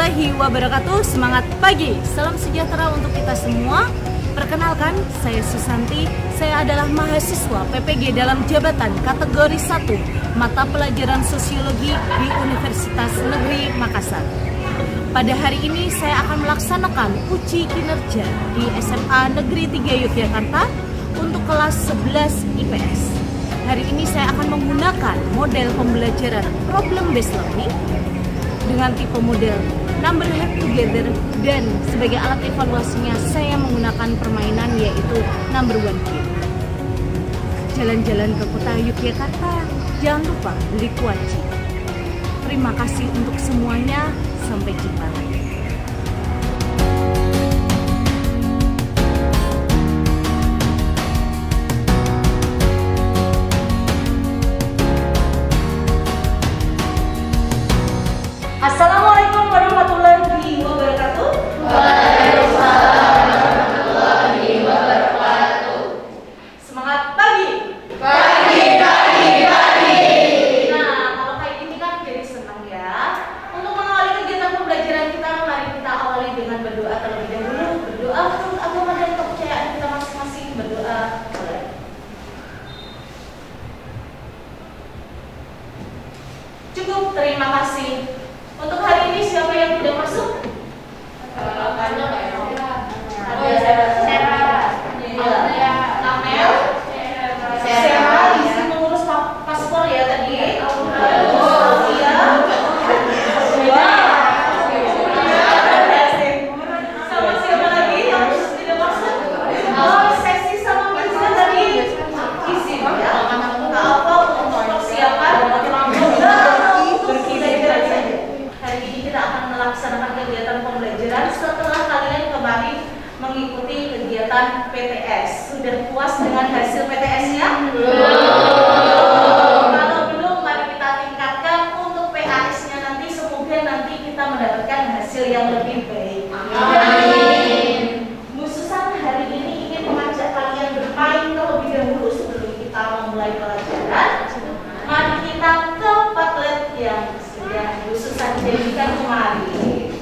warahmatullahi wabarakatuh. Semangat pagi, salam sejahtera untuk kita semua. Perkenalkan, saya Susanti. Saya adalah mahasiswa PPG dalam jabatan kategori 1 mata pelajaran sosiologi di Universitas Negeri Makassar. Pada hari ini saya akan melaksanakan uji kinerja di SMA Negeri 3 Yogyakarta untuk kelas 11 IPS. Hari ini saya akan menggunakan model pembelajaran problem based learning dengan tipe model number head together, dan sebagai alat evaluasinya saya menggunakan permainan yaitu number one game. Jalan-jalan ke kota Yogyakarta, jangan lupa beli kuaci. Terima kasih untuk semuanya, sampai jumpa lagi. Assalamualaikum warahmatullahi wabarakatuh. Waalaikumsalam warahmatullahi wabarakatuh. Semangat pagi. Pagi. Nah, kalau kayak gini kan jadi senang ya. Untuk mengawali kegiatan pembelajaran kita, mari kita awali dengan berdoa terlebih dahulu. Berdoa menurut agama dan kepercayaan kita masing-masing. Berdoa boleh. Cukup, terima kasih. Untuk hari ini siapa yang tidak masuk? Banyak ya. Namel, Sarah, izin mengurus paspor ya tadi. Sama siapa lagi yang tidak masuk? Oh, sesi sama Mirza tadi. Izin ya. Nggak apa untuk persiapan. Hari ini kita akan melaksanakan kegiatan pembelajaran setelah kalian kemarin mengikuti kegiatan PTS. Sudah puas dengan hasil PTS-nya? Kalau belum, mari kita tingkatkan untuk PAS-nya nanti. Semoga nanti kita mendapatkan hasil yang lebih baik. Amin. Mususan hari ini ingin mengajak kalian bermain terlebih dahulu sebelum kita memulai pelajaran. Mari kita ke Padlet yang sudah Susan jadikan kemarin.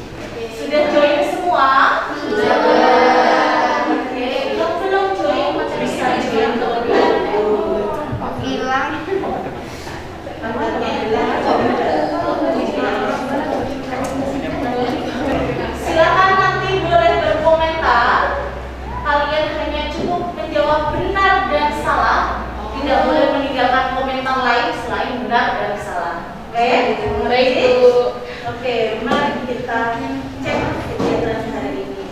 Sudah join semua? Sudah. Oke, yang belum join bisa join terlebih dahulu. Hilang. Silakan nanti boleh berkomentar. Kalian hanya cukup menjawab benar dan salah. Tidak boleh meninggalkan komentar lain selain benar dan salah. Oke? Baik, Bu. Oke, mari kita cek kegiatan hari ini.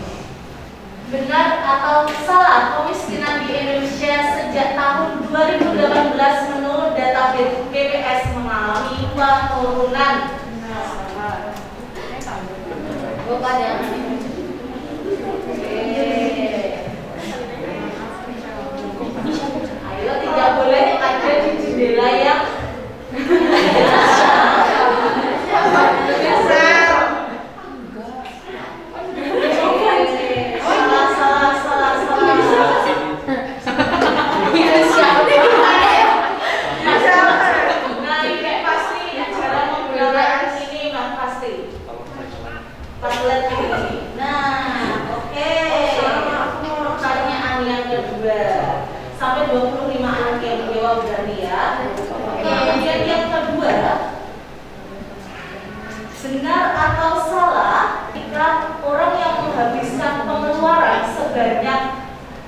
Benar atau salah, kemiskinan di Indonesia sejak tahun 2018 menurut data BPS mengalami penurunan. Bukan ya. Ayo, tidak boleh ada di jendela yang sampai 25 anak yang menjawab berani ya. Kemudian yang kedua, benar atau salah jika orang yang menghabiskan pengeluaran sebanyak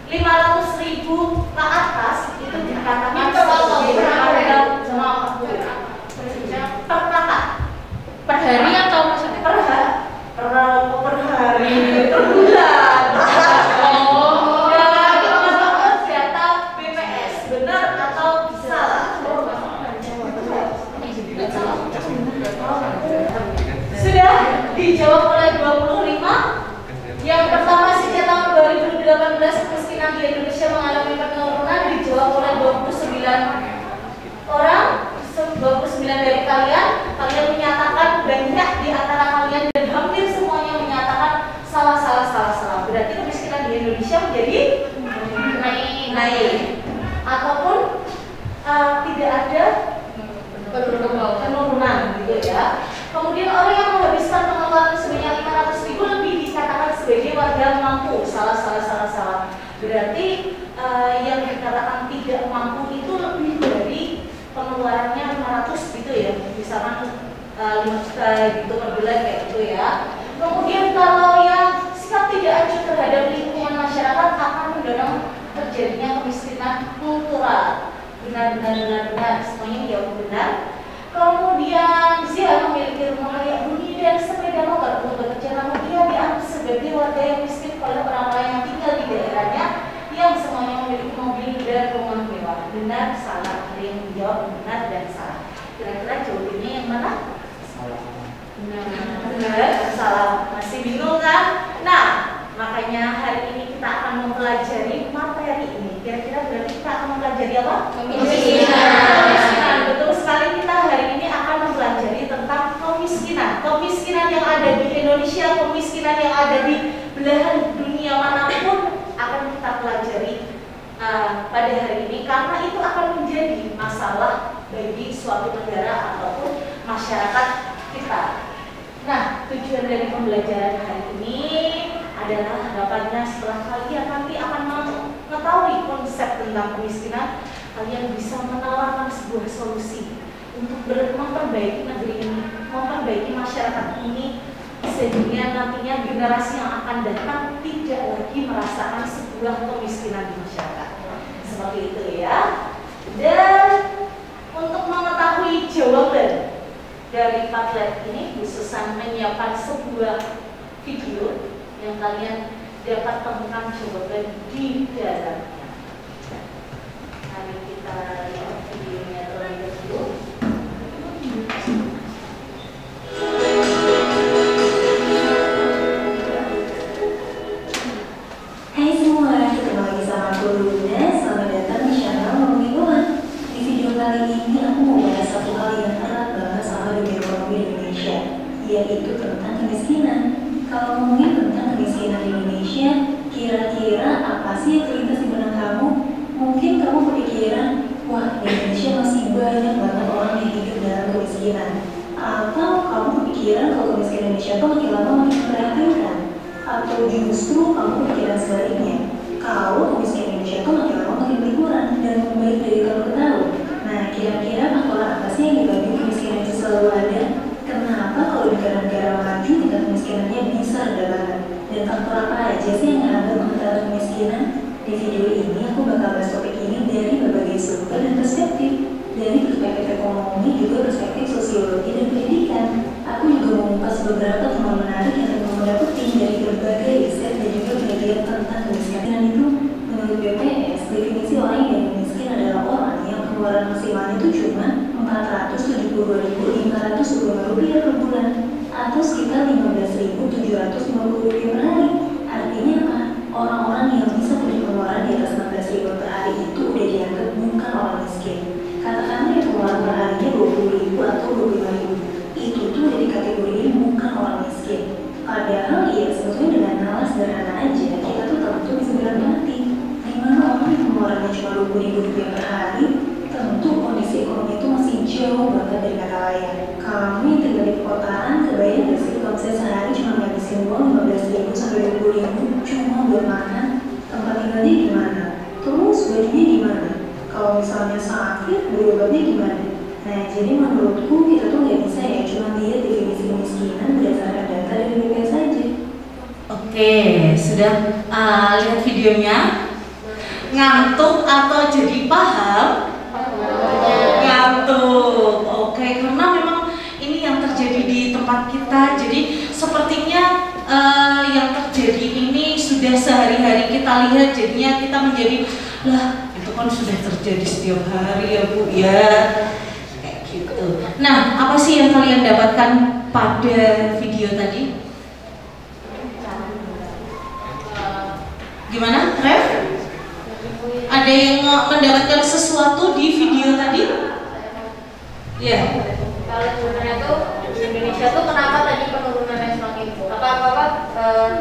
500.000 ke atas itu dikatakan sebagai harga mampu. Per kakak? Per hari atau maksudnya? Per hari, per bulan. Sudah dijawab oleh 25. Yang pertama, sejak tahun 2018 kemiskinan di Indonesia mengalami penurunan, dijawab oleh 29 orang. 29 dari kalian menyatakan banyak di antara kalian dan hampir semuanya menyatakan salah. Berarti kemiskinan di Indonesia menjadi naik. Ataupun tidak ada penurunan gitu ya. Kemudian orang yang menghabiskan pengeluaran sebanyak berarti yang dikatakan tidak mampu itu lebih dari pengeluarannya 500 gitu ya, misalkan 5 juta gitu per bulan kayak gitu ya. Kemudian kalau yang sikap tidak acuh terhadap lingkungan masyarakat akan mendorong terjadinya kemiskinan kultural. Benar, semuanya jawab benar. Kemudian dia memiliki rumah layak huni dan sepeda motor untuk bekerja, namun dia dianggap sebagai warga yang miskin oleh orang-orang yang tinggal di daerahnya yang semuanya memiliki mobil dan rumah mewah. Benar, salah. Ada yang menjawab benar dan salah. Kira-kira jawabannya yang mana? Benar, salah. Masih bingung kan? Nah, makanya hari ini kita akan mempelajari materi ini. Kira-kira berarti kita akan mempelajari apa? Kemiskinan. Betul sekali, kita hari ini akan mempelajari tentang kemiskinan. Kemiskinan yang ada di Indonesia, kemiskinan yang ada di belahan dunia manapun akan kita pelajari pada hari ini, karena itu akan menjadi masalah bagi suatu negara ataupun masyarakat kita. Nah, tujuan dari pembelajaran hari ini adalah harapannya setelah kalian nanti akan mengetahui konsep tentang kemiskinan, kalian bisa menawarkan sebuah solusi untuk memperbaiki negeri ini, memperbaiki masyarakat ini, sehingga nantinya generasi yang akan datang tidak lagi merasakan sebuah kemiskinan di masyarakat. Seperti itu ya. Dan untuk mengetahui jawaban dari Padlet ini, Bu Susan menyiapkan sebuah video yang kalian dapat temukan jawaban di dalamnya. Mari kita lihat videonya terlebih dahulu. Hai semua, ketemu lagi sama aku Luna. Selamat datang di channel Ngomongin Uang. Di video kali ini aku mau bahas satu hal yang erat banget sama dunia ekonomi Indonesia, yaitu tentang kemiskinan. Kalau ngomongin tentang kemiskinan di Indonesia, kira-kira apa sih yang terlintas di benak kamu? Mungkin kamu kepikiran, wah di Indonesia masih banyak banget orang yang hidup dalam kemiskinan. Atau kamu kepikiran kalau kemiskinan Indonesia tuh makin lama makin memprihatinkan. Atau justru kamu kepikiran sebaliknya, kalau kemiskinan Indonesia tuh makin lama makin berkurang dan membaik dari kamu ketahui. Nah, kira-kira faktor apa sih yang dibanding kemiskinan itu selalu ada? Kenapa kalau di negara-negara maju tingkat kemiskinannya bisa rendah banget? Dan faktor apa aja sih yang menghambat pengenalan kemiskinan? Di video ini aku bakal bahas topik ini dari berbagai sumber dan perspektif, dari perspektif ekonomi, juga perspektif sosiologi dan pendidikan. Aku juga mengupas beberapa temuan menarik yang aku dapetin dari berbagai riset dan juga penelitian tentang kemiskinan itu. Menurut BPS, definisi orang yang miskin adalah orang yang pengeluaran maksimalnya itu cuma Rp472.525 per bulan, atau sekitar Rp15.750 per hari. Artinya apa? Orang-orang yang bisa punya pengeluaran di atas Rp16.000 per hari itu udah dianggap bukan orang miskin. Katakanlah yang pengeluaran per harinya Rp20.000 atau Rp25.000, itu tuh udah dikategorikan bukan orang miskin. Padahal ya sebetulnya dengan nalar sederhana aja kita tuh tentu bisa bilang mati. Dimana orang yang pengeluarannya cuma Rp20.000 per hari, tentu kondisi ekonomi itu masih jauh banget dari kata lain. Kamu yang tinggal di perkotaan, kebayang gak sih kalau misalnya sehari cuma ngabisin uang Rp15.000 sampai Rp20.000 cuma buat makan? Tempat tinggalnya gimana? Terus bajunya gimana? Kalau misalnya sakit, berobatnya gimana? Nah, jadi menurutku kita tuh nggak bisa ya cuma lihat definisi kemiskinan berdasarkan data dari BPS saja. Oke, sudah lihat videonya? Ngantuk atau jadi paham? Ngantuk. Oke, karena memang ini yang terjadi di tempat kita. Jadi sepertinya yang terjadi ini sudah sehari-hari kita lihat, jadinya kita menjadi lah itu kan sudah terjadi setiap hari ya Bu ya. Gitu. Nah, apa sih yang kalian dapatkan pada video tadi? Gimana, Ref? Ada yang mendapatkan sesuatu di video tadi? Ya. Kalau sebenarnya tuh di Indonesia tuh kenapa tadi penurunannya semakin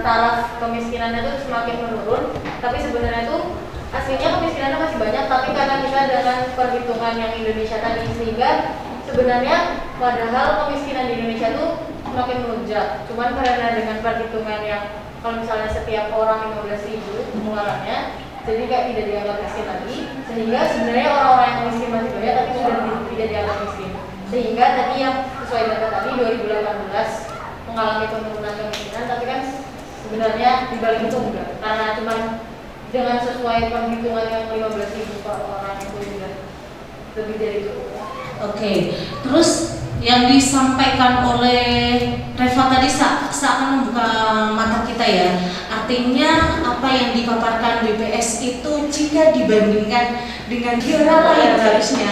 taraf kemiskinannya tuh semakin menurun, tapi sebenarnya tuh aslinya kemiskinannya masih banyak, tapi karena kita dengan perhitungan yang Indonesia tadi, sehingga sebenarnya padahal kemiskinan di Indonesia tuh semakin melonjak. Cuman karena dengan perhitungan yang kalau misalnya setiap orang 15.000 pengeluarannya, jadi kayak tidak dianggap miskin lagi, sehingga sebenarnya orang-orang yang miskin masih banyak tapi sudah tidak dianggap miskin. Sehingga tadi yang sesuai data tadi 2018 mengalami penurunan kemiskinan, tapi kan sebenarnya dibalik itu enggak, karena cuma dengan sesuai penghitungan yang 15.000 per orang itu juga lebih dari itu. Oke, terus yang disampaikan oleh Reva tadi seakan membuka mata kita ya. Artinya apa yang dipaparkan BPS itu jika dibandingkan dengan daerah lain harusnya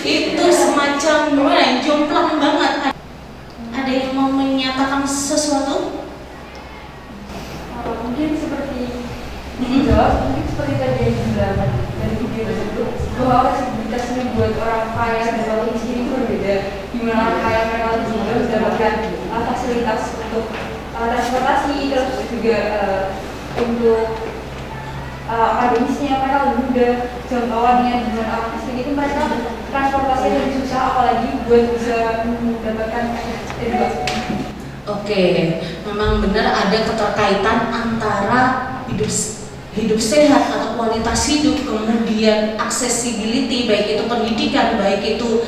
itu semacam jomplang banget. Ada yang mau menyatakan sesuatu? Mungkin seperti dijawab, mungkin seperti tadi yang dibilang dari video tersebut, bahwa aksesibilitas ini buat orang kaya dan orang miskin itu berbeda. Dimana orang kaya mereka juga mendapatkan fasilitas untuk transportasi, terus juga untuk akademisnya mereka lebih mudah, jangkauannya. Dengan orang miskin itu mereka transportasi lebih susah, apalagi buat bisa mendapatkan edukasi. Oke, memang benar ada keterkaitan antara hidup sehat atau kualitas hidup, kemudian accessibility, baik itu pendidikan, baik itu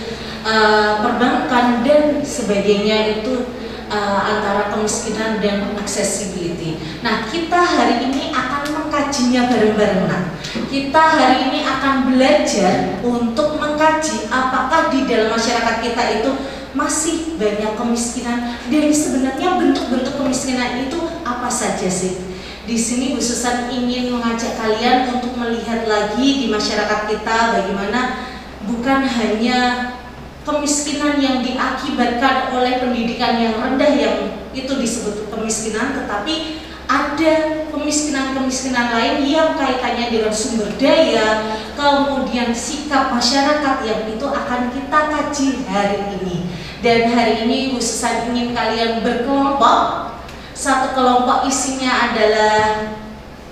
perbankan dan sebagainya, itu antara kemiskinan dan accessibility. Nah, kita hari ini akan mengkajinya bareng-barengan. Kita hari ini akan belajar untuk mengkaji apakah di dalam masyarakat kita itu masih banyak kemiskinan dan sebenarnya bentuk-bentuk kemiskinan itu apa saja sih? Di sini Bu Susan ingin mengajak kalian untuk melihat lagi di masyarakat kita bagaimana bukan hanya kemiskinan yang diakibatkan oleh pendidikan yang rendah yang itu disebut kemiskinan, tetapi ada kemiskinan-kemiskinan lain yang kaitannya dengan sumber daya, kemudian sikap masyarakat yang itu akan kita kaji hari ini. Dan hari ini Bu Susan ingin kalian berkelompok. Satu kelompok isinya adalah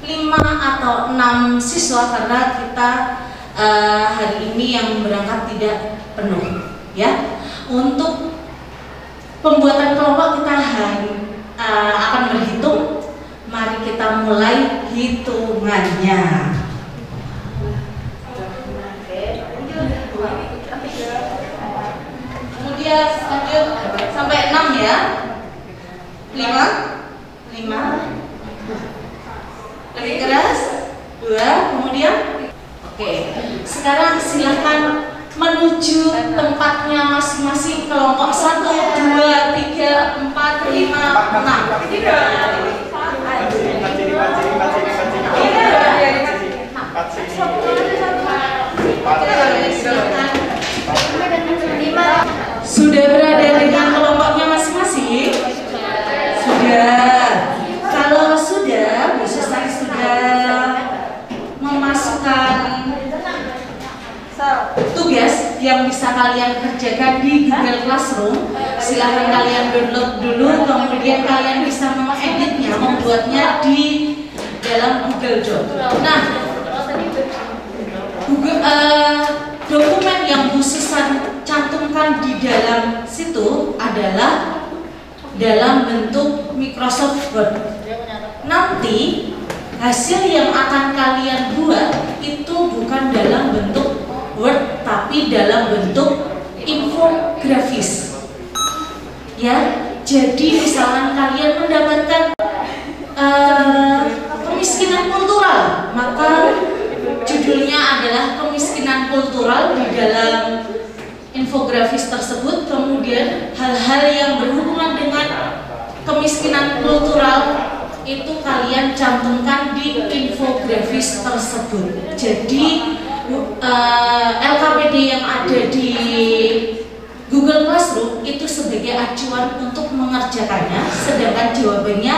5 atau 6 siswa karena kita hari ini yang berangkat tidak penuh ya. Untuk pembuatan kelompok kita akan berhitung. Mari kita mulai hitungannya. Kemudian lanjut sampai 6 ya. 5 lebih keras 2, kemudian oke. Sekarang silahkan menuju tempatnya masing-masing kelompok 1, 2, 3, 4, 5, 6. Sudah berada dengan kelompoknya masing-masing? Sudah. Kalau sudah, Bu Susan sudah memasukkan tugas yang bisa kalian kerjakan di Google Classroom. Silahkan kalian download dulu, kemudian kalian bisa mengeditnya, membuatnya di dalam Google Doc. Nah, dokumen yang Bu Susan cantumkan di dalam situ adalah dalam bentuk Microsoft Word. Nanti hasil yang akan kalian buat itu bukan dalam bentuk Word tapi dalam bentuk infografis. Ya, jadi misalnya kalian mendapatkan kemiskinan kultural, maka judulnya adalah kemiskinan kultural di dalam infografis tersebut. Kemudian hal-hal yang berhubungan dengan kemiskinan kultural itu kalian cantumkan di infografis tersebut. Jadi LKPD yang ada di Google Classroom itu sebagai acuan untuk mengerjakannya, sedangkan jawabannya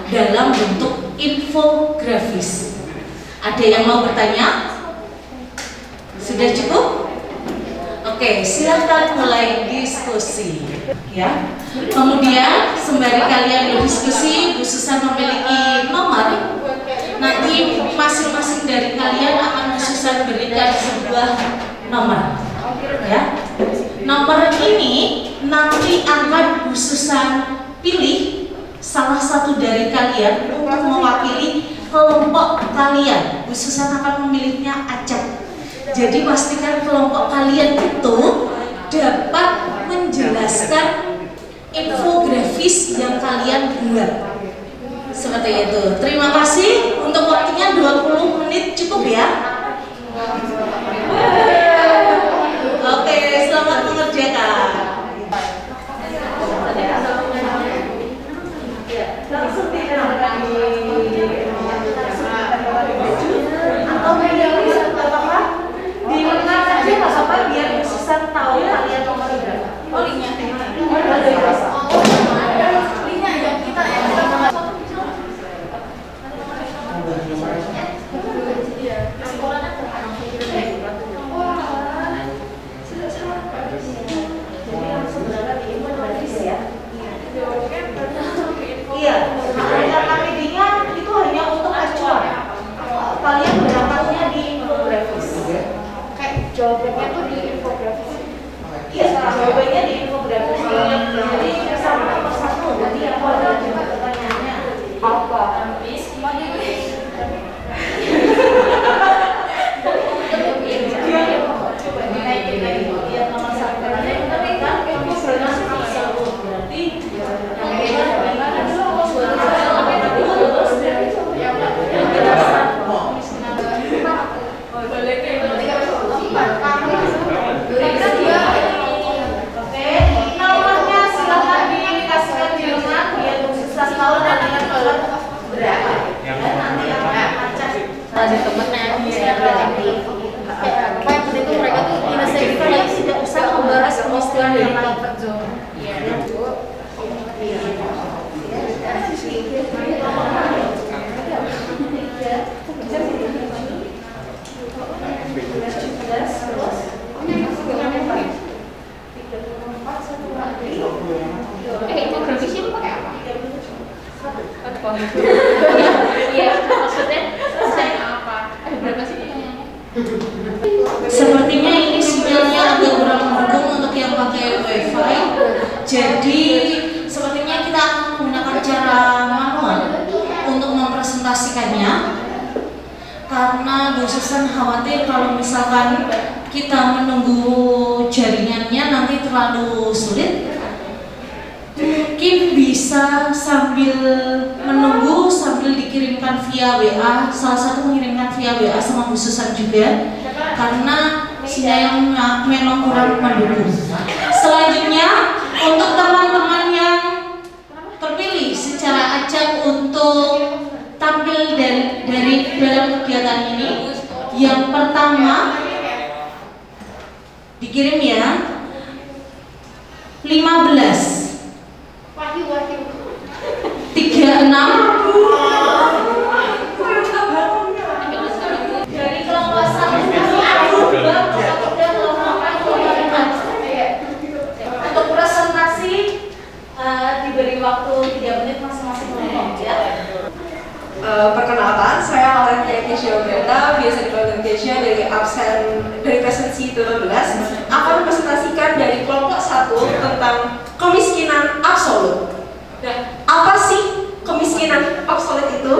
dalam bentuk infografis. Ada yang mau bertanya? Sudah cukup? Oke, silahkan mulai diskusi ya. Kemudian sembari kalian berdiskusi, Bu Susan memiliki nomor. Nanti masing-masing dari kalian akan Bu Susan berikan sebuah nomor ya. Nomor ini nanti akan Bu Susan pilih salah satu dari kalian untuk mewakili kelompok kalian. Bu Susan akan memilihnya acak. Jadi pastikan kelompok kalian itu dapat menjelaskan infografis yang kalian buat. Seperti itu. Terima kasih untuk waktunya 20 menit cukup ya. Oke, selamat mengerjakan. Langsung didengarkan atau menulis atau apa? Diingat aja nggak apa-apa biar Susan tahu kalian nomor berapa. Oh, linknya. Linknya ya kita ya. Iya, KPD-nya itu hanya untuk acuan. Kalian berangkatnya di infografis. Kayak jawabannya tuh di infografis. Iya, jawabannya di infografis. Jadi sama nomor 1. Jadi aku ada pertanyaannya apa? Ada temennya relatif. Apa yang penting tuh mereka tuh tidak usah membahas kemiskinan yang comfort zone. Iya. Infografisnya pakai apa? Iya, maksudnya saya apa? Berapa sih pertanyaannya? Sepertinya ini sinyalnya agak kurang mendukung untuk yang pakai wifi. Jadi sepertinya kita akan menggunakan cara manual untuk mempresentasikannya. Karena Bu Susan khawatir kalau misalkan kita menunggu jaringannya nanti terlalu sulit. Mungkin bisa sambil menunggu sambil dikirimkan via WA, salah satu mengirimkan via WA sama Bu Susan juga karena sinyalnya memang kurang mendukung. Selanjutnya untuk teman-teman yang terpilih secara acak untuk tampil dari dalam kegiatan ini, yang pertama dikirim ya 15 36 dari kelompok 1 untuk presentasi diberi waktu 3 menit masing-masing kelompok ya. Perkenalkan, saya Aurelia Kesia Obreta, biasa dipanggil Kesia dari presensi 12, akan presentasikan dari kelompok 1 tentang kemiskinan absolut. Nah, apa sih kemiskinan absolut itu?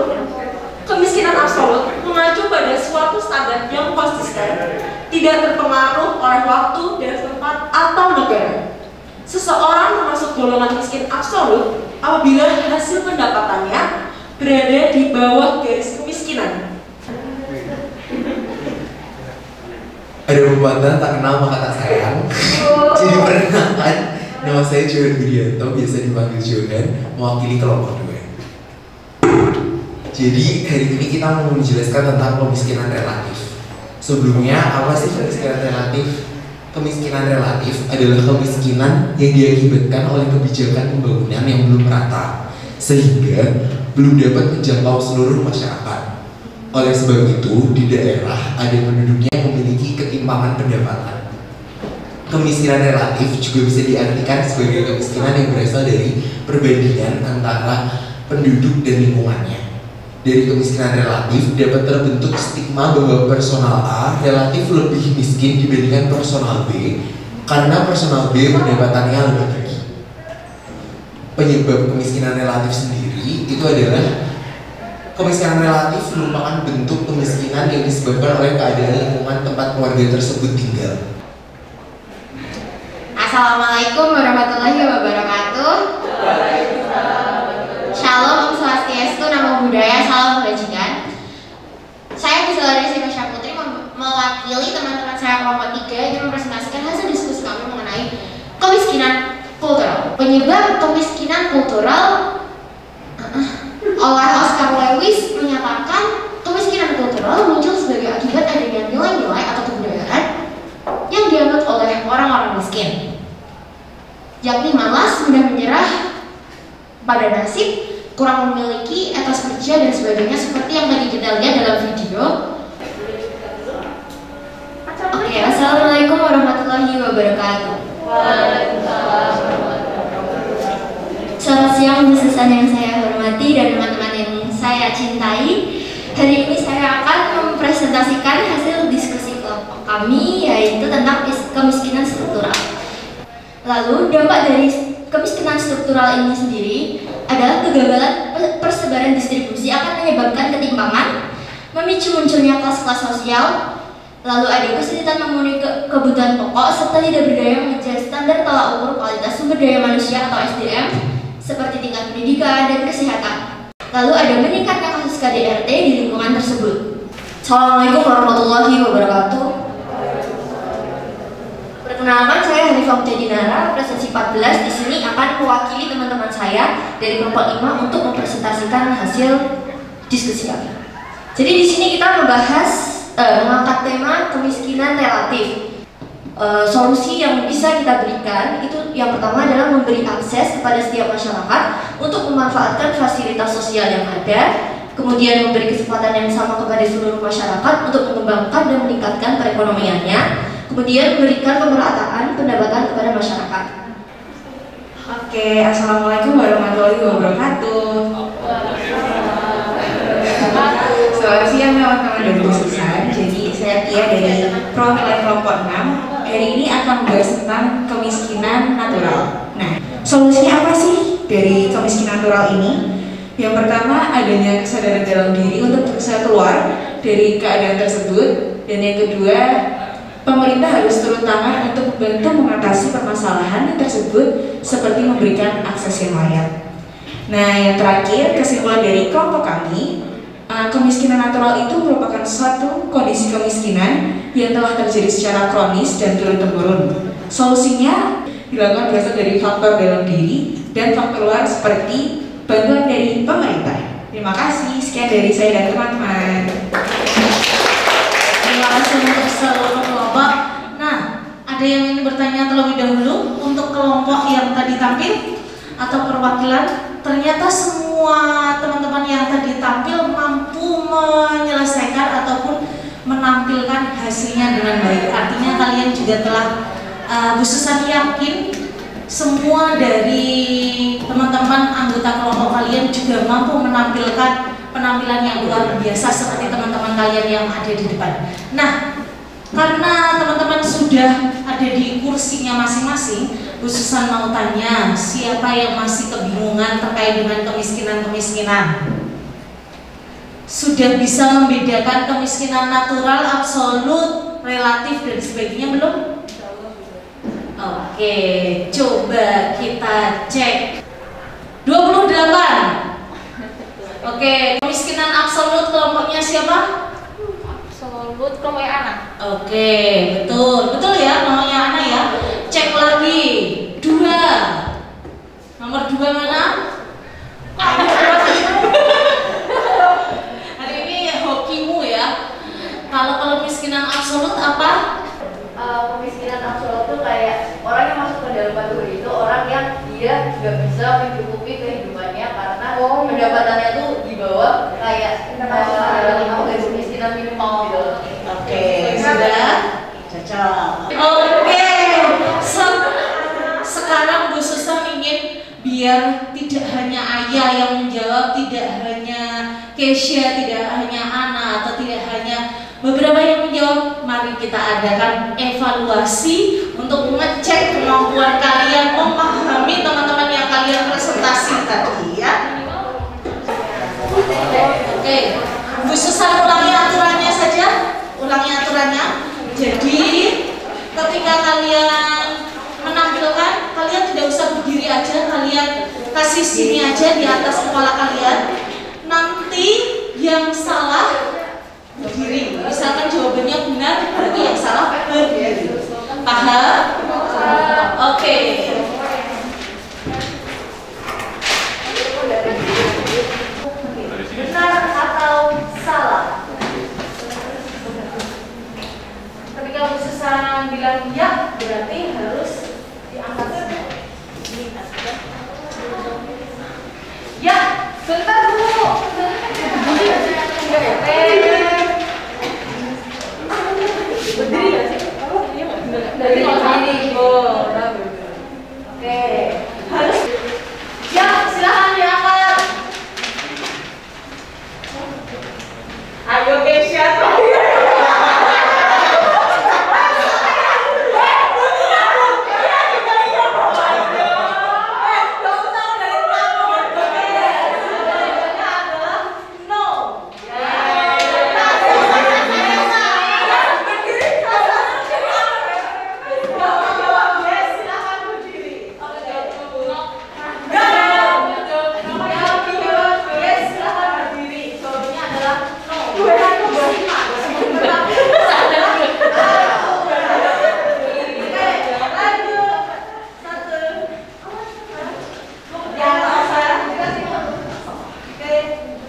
Kemiskinan absolut mengacu pada suatu standar yang konsisten, tidak terpengaruh oleh waktu dan tempat atau negara. Seseorang termasuk golongan miskin absolut apabila hasil pendapatannya berada di bawah garis kemiskinan. Ada pepatah tak kenal maka tak sayang. Jadi perkenalkan, nama saya Johan Budianto, biasa dipanggil Johan, mewakili kelompok 2. Jadi hari ini kita mau menjelaskan tentang kemiskinan relatif. Sebelumnya, apa sih kemiskinan relatif? Kemiskinan relatif adalah kemiskinan yang diakibatkan oleh kebijakan pembangunan yang belum merata, sehingga belum dapat menjangkau seluruh masyarakat. Oleh sebab itu, di daerah ada penduduknya yang memiliki ketimpangan pendapatan. Kemiskinan relatif juga bisa diartikan sebagai kemiskinan yang berasal dari perbandingan antara penduduk dan lingkungannya. Dari kemiskinan relatif dapat terbentuk stigma bahwa personal A relatif lebih miskin dibandingkan personal B karena personal B pendapatannya lebih tinggi. Penyebab kemiskinan relatif sendiri itu adalah kemiskinan relatif merupakan bentuk kemiskinan yang disebabkan oleh keadaan lingkungan tempat keluarga tersebut tinggal. Assalamualaikum warahmatullahi wabarakatuh. Shalom, Om Swastiastu, Namo Buddhaya, salam kebajikan. Saya Gisela Desi Masya Putri mewakili teman-teman saya kelompok 3 yang mempresentasikan hasil diskusi kami mengenai kemiskinan kultural. Penyebab kemiskinan kultural oleh Oscar Lewis menyatakan kemiskinan kultural muncul sebagai akibat adanya nilai-nilai atau kebudayaan yang dianut oleh orang-orang miskin, yakni malas, mudah menyerah pada nasib, kurang memiliki etos kerja dan sebagainya, seperti yang tadi kita lihat dalam video. Oke, assalamualaikum warahmatullahi wabarakatuh. Selamat siang bususan yang saya hormati dan teman-teman yang saya cintai. Hari ini saya akan mempresentasikan hasil diskusi kelompok kami, yaitu tentang kemiskinan struktural. Lalu dampak dari kemiskinan struktural ini sendiri adalah kegagalan persebaran distribusi akan menyebabkan ketimpangan, memicu munculnya kelas-kelas sosial, lalu ada kesulitan memenuhi kebutuhan pokok, serta tidak berdaya mengejar standar tolak ukur kualitas sumber daya manusia atau SDM, seperti tingkat pendidikan dan kesehatan. Lalu ada meningkatnya kasus KDRT di lingkungan tersebut. Assalamualaikum warahmatullahi wabarakatuh. Perkenalkan, saya Hanifah Mujadinara, presentasi 14. Di sini akan mewakili teman-teman saya dari kelompok 5 untuk mempresentasikan hasil diskusi kami. Jadi di sini kita membahas mengangkat tema kemiskinan relatif. Solusi yang bisa kita berikan itu yang pertama adalah memberi akses kepada setiap masyarakat untuk memanfaatkan fasilitas sosial yang ada, kemudian memberi kesempatan yang sama kepada seluruh masyarakat untuk mengembangkan dan meningkatkan perekonomiannya, kemudian memberikan pemerataan pendapatan kepada masyarakat. Oke, assalamualaikum warahmatullahi wabarakatuh. Selamat siang teman-teman dan bususan. Jadi saya Tia dari perwakilan kelompok 6. Hari ini akan membahas tentang kemiskinan natural. Nah, solusinya apa sih dari kemiskinan natural ini? Yang pertama, adanya kesadaran dalam diri untuk bisa keluar dari keadaan tersebut. Dan yang kedua, pemerintah harus turun tangan untuk membantu mengatasi permasalahan tersebut, seperti memberikan akses yang layak. Nah, yang terakhir, kesimpulan dari kelompok kami, kemiskinan natural itu merupakan suatu kondisi kemiskinan yang telah terjadi secara kronis dan turun-temurun. Solusinya dilakukan berasal dari faktor dalam diri dan faktor luar seperti bantuan dari pemerintah. Terima kasih, sekian dari saya dan teman-teman. Terima kasih untuk seluruh kelompok. Nah, ada yang ingin bertanya terlebih dahulu untuk kelompok yang tadi tampil atau perwakilan? Ternyata semua teman-teman yang tadi tampil mampu menyelesaikan ataupun menampilkan hasilnya dengan baik. Artinya kalian juga telah bususan yakin semua dari teman-teman anggota kelompok kalian juga mampu menampilkan penampilan yang luar biasa seperti teman-teman kalian yang ada di depan. Nah, karena teman-teman sudah ada di kursinya masing-masing, bususan mau tanya siapa yang masih kebingungan terkait dengan kemiskinan-kemiskinan? Sudah bisa membedakan kemiskinan natural, absolut, relatif dan sebagainya belum? Oke, coba kita cek. 28. Oke, kemiskinan absolut kelompoknya siapa? Absolut kelompoknya anak. Oke, betul ya kelompoknya anak ya. Cek lagi. 2. Nomor 2 mana? Hari ini hokimu ya. Kalau kemiskinan absolut apa? Kemiskinan absolut itu kayak orang yang masuk ke dalam kategori itu orang yang dia nggak bisa mencukupi kehidupannya karena pendapatannya tuh di bawah kayak garis kemiskinan minimal gitu. Oke, sudah cocok. Oke, sekarang Bu Susan ingin biar tidak hanya Ayah yang menjawab, tidak hanya Kesha, tidak hanya Ana, atau tidak hanya beberapa yang menjawab. Mari kita adakan evaluasi untuk mengecek kemampuan kalian memahami teman-teman yang kalian presentasi tadi ya. Oke, Bu Susan ulangi aturannya saja, ulangi aturannya. Jadi ketika kalian menampilkan, kalian tidak usah berdiri aja, kalian kasih sini aja di atas kepala kalian. Nanti yang salah berdiri. Misalkan jawabannya benar, berarti yang salah berdiri. Paham? Oke. Benar atau salah? Ketika Bu Susan bilang ya, berarti harus diangkat semua. Ya, bentar dulu. Berdiri nggak sih? Berdiri nggak? Oke, harus. Ya, silakan diangkat. Ayo Kesha.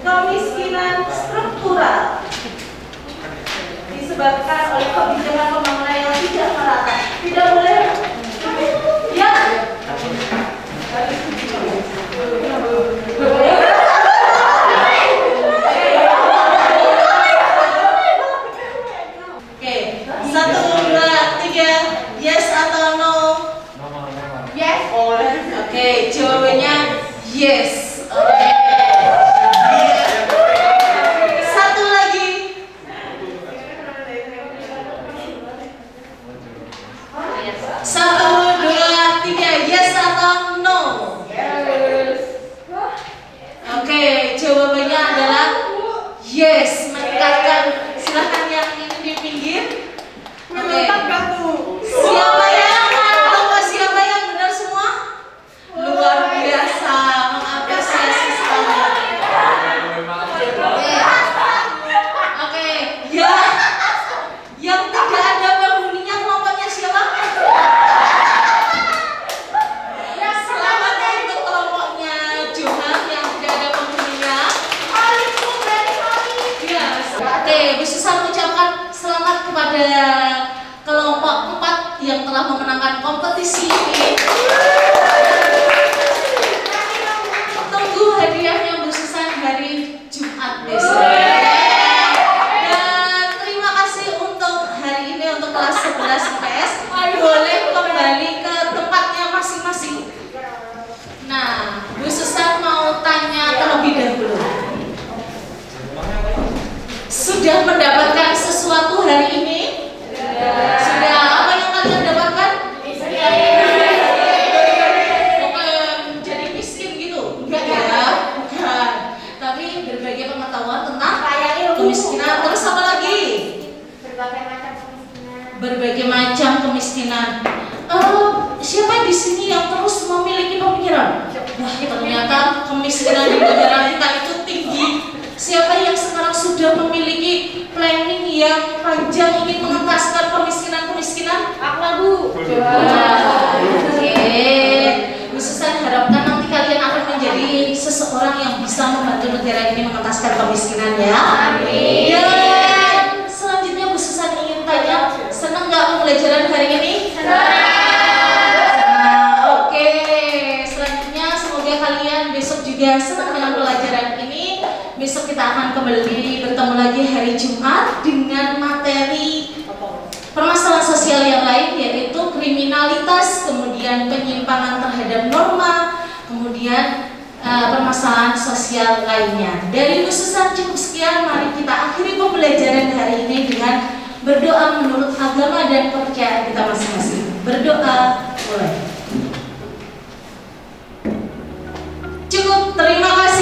Kemiskinan struktural disebabkan oleh kebijakan pembangunan yang tidak merata. Tidak boleh. Ya. Oke, 1, 2, 3, yes atau no? Yes. Oke, jawabannya yes. Oke. Satu lagi. 1, 2, 3, yes atau no? Yes. Oke, jawabannya adalah yes. Meningkatkan. Silahkan yang ini di pinggir. Oke. Siapa yang benar semua? Luar biasa, mengapresiasi sekali. Oke, ya. Yang tidak ada penghuninya kelompoknya siapa? Selamat untuk kelompoknya Johan yang tidak ada penghuninya. Yes. Oke, Bu Susan mengucapkan selamat kepada kelompok 4 yang telah memenangkan kompetisi ini. Tunggu hadiahnya Bu Susan hari Jumat besok. Dan terima kasih untuk hari ini untuk kelas 11 IPS. Boleh kembali ke tempatnya masing-masing. Nah, Bu Susan mau tanya terlebih dahulu. Sudah mendapatkan sesuatu hari ini? Sudah. Apa yang kalian dapatkan? Bukan jadi miskin gitu? Enggak ya? Bukan. Tapi berbagai pengetahuan tentang kemiskinan. Terus apa lagi? Berbagai macam kemiskinan. Siapa di sini yang terus memiliki pemikiran? Wah, ternyata kemiskinan di negara kita itu tinggi. Siapa yang sekarang sudah memiliki planning yang panjang ingin mengentaskan kemiskinan? Aku, Bu. Oke. Bu Susan harapkan nanti kalian akan menjadi seseorang yang bisa membantu negara ini mengentaskan kemiskinan ya. Amin. Dan selanjutnya Bu Susan ingin tanya, senang nggak pembelajaran hari ini? Oke. Selanjutnya semoga kalian besok juga senang dengan pelajaran ini. Besok kita akan kembali bertemu lagi hari Jumat dengan materi permasalahan sosial yang lain, yaitu kriminalitas, kemudian penyimpangan terhadap norma, kemudian permasalahan sosial lainnya. Dari Bu Susan cukup sekian, mari kita akhiri pembelajaran hari ini dengan berdoa menurut agama dan kepercayaan kita masing-masing. Berdoa, mulai. Cukup, terima kasih.